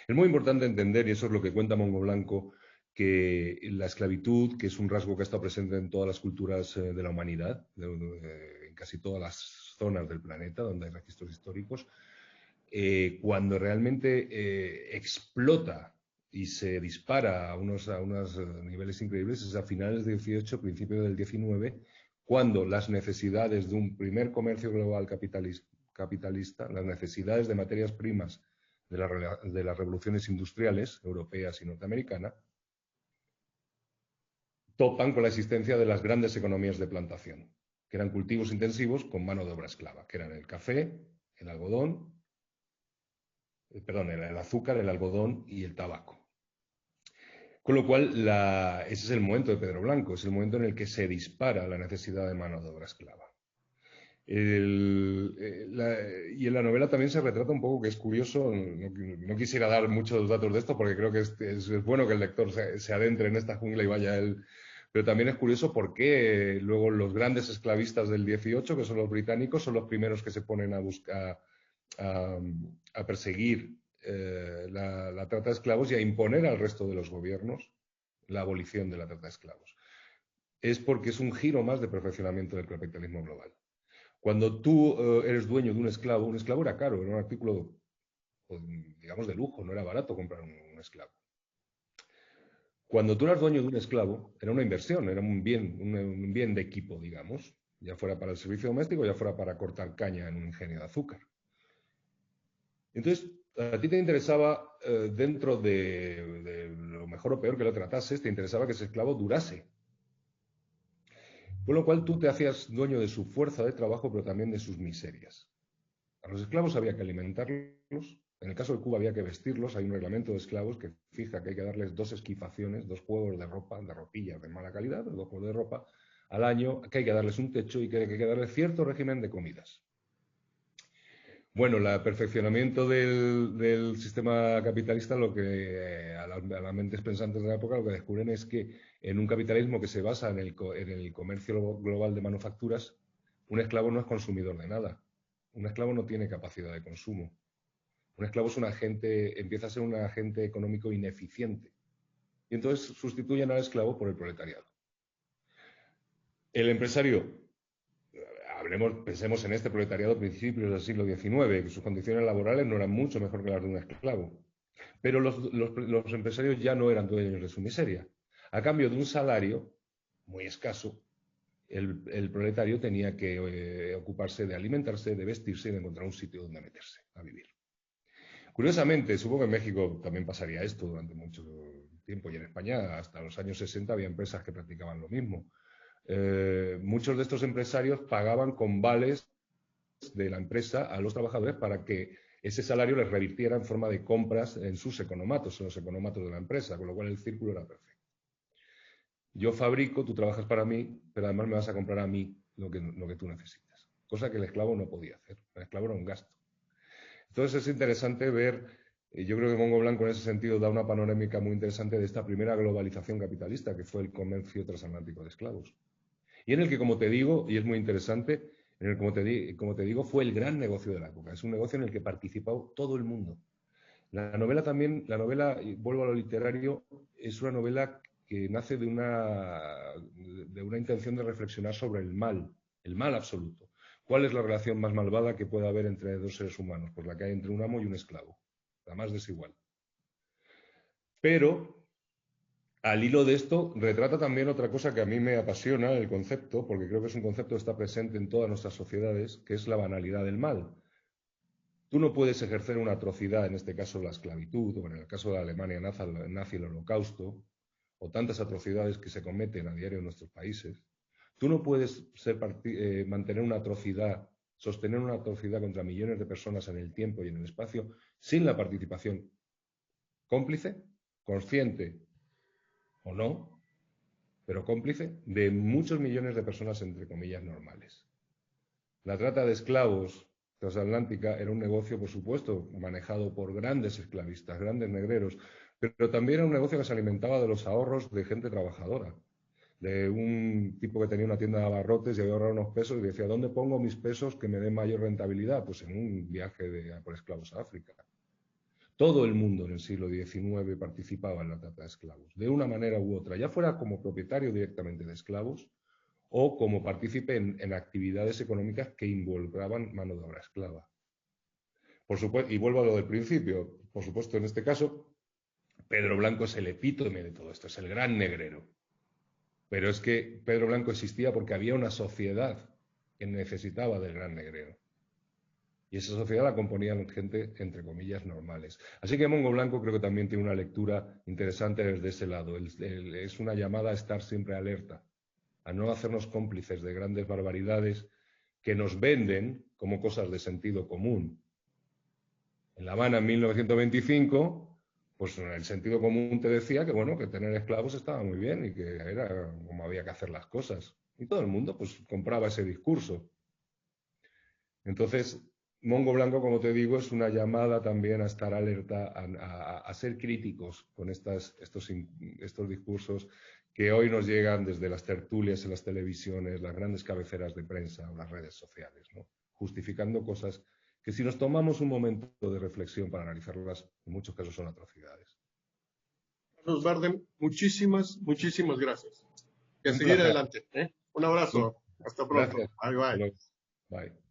Es muy importante entender, y eso es lo que cuenta Mongo Blanco, que la esclavitud, que es un rasgo que ha estado presente en todas las culturas de la humanidad, en casi todas las zonas del planeta donde hay registros históricos, cuando realmente explota y se dispara a unos niveles increíbles es a finales del 18, principios del 19, cuando las necesidades de un primer comercio global capitalista, las necesidades de materias primas de las revoluciones industriales europeas y norteamericanas, topan con la existencia de las grandes economías de plantación, que eran cultivos intensivos con mano de obra esclava, que eran el café, el algodón, perdón, el azúcar, el algodón y el tabaco. Con lo cual, ese es el momento de Pedro Blanco, es el momento en el que se dispara la necesidad de mano de obra esclava. Y en la novela también se retrata un poco, que es curioso, no quisiera dar muchos datos de esto porque creo que es bueno que el lector se adentre en esta jungla y vaya él, pero también es curioso por qué luego los grandes esclavistas del 18, que son los británicos, son los primeros que se ponen a buscar, a, a perseguir la trata de esclavos y a imponer al resto de los gobiernos la abolición de la trata de esclavos. Es porque es un giro más de perfeccionamiento del capitalismo global. Cuando tú eres dueño de un esclavo era caro, era un artículo, pues, digamos, de lujo, no era barato comprar un esclavo. Cuando tú eras dueño de un esclavo, era una inversión, era un bien de equipo, digamos, ya fuera para el servicio doméstico, ya fuera para cortar caña en un ingenio de azúcar. Entonces, a ti te interesaba, dentro de lo mejor o peor que lo tratases, te interesaba que ese esclavo durase. Con lo cual tú te hacías dueño de su fuerza de trabajo, pero también de sus miserias. A los esclavos había que alimentarlos. En el caso de Cuba había que vestirlos. Hay un reglamento de esclavos que fija que hay que darles 2 esquifaciones, 2 juegos de ropa, de ropillas de mala calidad, 2 juegos de ropa al año, que hay que darles un techo y que hay que darles cierto régimen de comidas. Bueno, el perfeccionamiento del sistema capitalista, lo que a las mentes pensantes de la época lo que descubren es que en un capitalismo que se basa en el comercio global de manufacturas, un esclavo no es consumidor de nada. Un esclavo no tiene capacidad de consumo. Un esclavo es un agente, empieza a ser un agente económico ineficiente. Y entonces sustituyen al esclavo por el proletariado. El empresario, pensemos en este proletariado a principios del siglo XIX, que sus condiciones laborales no eran mucho mejor que las de un esclavo. Pero los empresarios ya no eran dueños de su miseria. A cambio de un salario muy escaso, el proletario tenía que ocuparse de alimentarse, de vestirse y de encontrar un sitio donde meterse a vivir. Curiosamente, supongo que en México también pasaría esto durante mucho tiempo y en España hasta los años 60 había empresas que practicaban lo mismo. Muchos de estos empresarios pagaban con vales de la empresa a los trabajadores para que ese salario les revirtiera en forma de compras en sus economatos, en los economatos de la empresa, con lo cual el círculo era perfecto. Yo fabrico, tú trabajas para mí, pero además me vas a comprar a mí lo que tú necesitas. Cosa que el esclavo no podía hacer. El esclavo era un gasto. Entonces es interesante ver, yo creo que Mongo Blanco en ese sentido da una panorámica muy interesante de esta primera globalización capitalista, que fue el comercio transatlántico de esclavos. Y en el que, como te digo, y es muy interesante, en el que, como te digo, fue el gran negocio de la época. Es un negocio en el que participó todo el mundo. La novela también, y vuelvo a lo literario, es una novela que nace de una intención de reflexionar sobre el mal absoluto. ¿Cuál es la relación más malvada que puede haber entre dos seres humanos? Pues la que hay entre un amo y un esclavo, la más desigual. Pero al hilo de esto, retrata también otra cosa que a mí me apasiona, el concepto, porque creo que es un concepto que está presente en todas nuestras sociedades, que es la banalidad del mal. Tú no puedes ejercer una atrocidad, en este caso la esclavitud, o en el caso de la Alemania nazi el holocausto, o tantas atrocidades que se cometen a diario en nuestros países. Tú no puedes mantener una atrocidad, sostener una atrocidad contra millones de personas en el tiempo y en el espacio sin la participación cómplice, consciente o no, pero cómplice de muchos millones de personas, entre comillas, normales. La trata de esclavos transatlántica era un negocio, por supuesto, manejado por grandes esclavistas, grandes negreros, pero también era un negocio que se alimentaba de los ahorros de gente trabajadora, de un tipo que tenía una tienda de abarrotes y había ahorrado unos pesos y decía, ¿dónde pongo mis pesos que me den mayor rentabilidad? Pues en un viaje por esclavos a África. Todo el mundo en el siglo XIX participaba en la trata de esclavos, de una manera u otra, ya fuera como propietario directamente de esclavos o como partícipe en actividades económicas que involucraban mano de obra esclava. Por supuesto, y vuelvo a lo del principio, por supuesto, en este caso, Pedro Blanco es el epítome de todo esto, es el gran negrero. Pero es que Pedro Blanco existía porque había una sociedad que necesitaba del gran negrero. Y esa sociedad la componían gente, entre comillas, normales. Así que Mongo Blanco creo que también tiene una lectura interesante desde ese lado. Es una llamada a estar siempre alerta, a no hacernos cómplices de grandes barbaridades que nos venden como cosas de sentido común. En La Habana, en 1925, pues el sentido común te decía que, bueno, que tener esclavos estaba muy bien y que era como había que hacer las cosas. Y todo el mundo, pues, compraba ese discurso. Entonces, Mongo Blanco, como te digo, es una llamada también a estar alerta, a ser críticos con estos discursos que hoy nos llegan desde las tertulias en las televisiones, las grandes cabeceras de prensa o las redes sociales, ¿no? Justificando cosas que si nos tomamos un momento de reflexión para analizarlas, en muchos casos son atrocidades. Carlos Bardem, muchísimas, muchísimas gracias. Y a Un seguir placer. adelante, ¿eh? Un abrazo. Hasta pronto. Gracias. Bye, bye. Bye.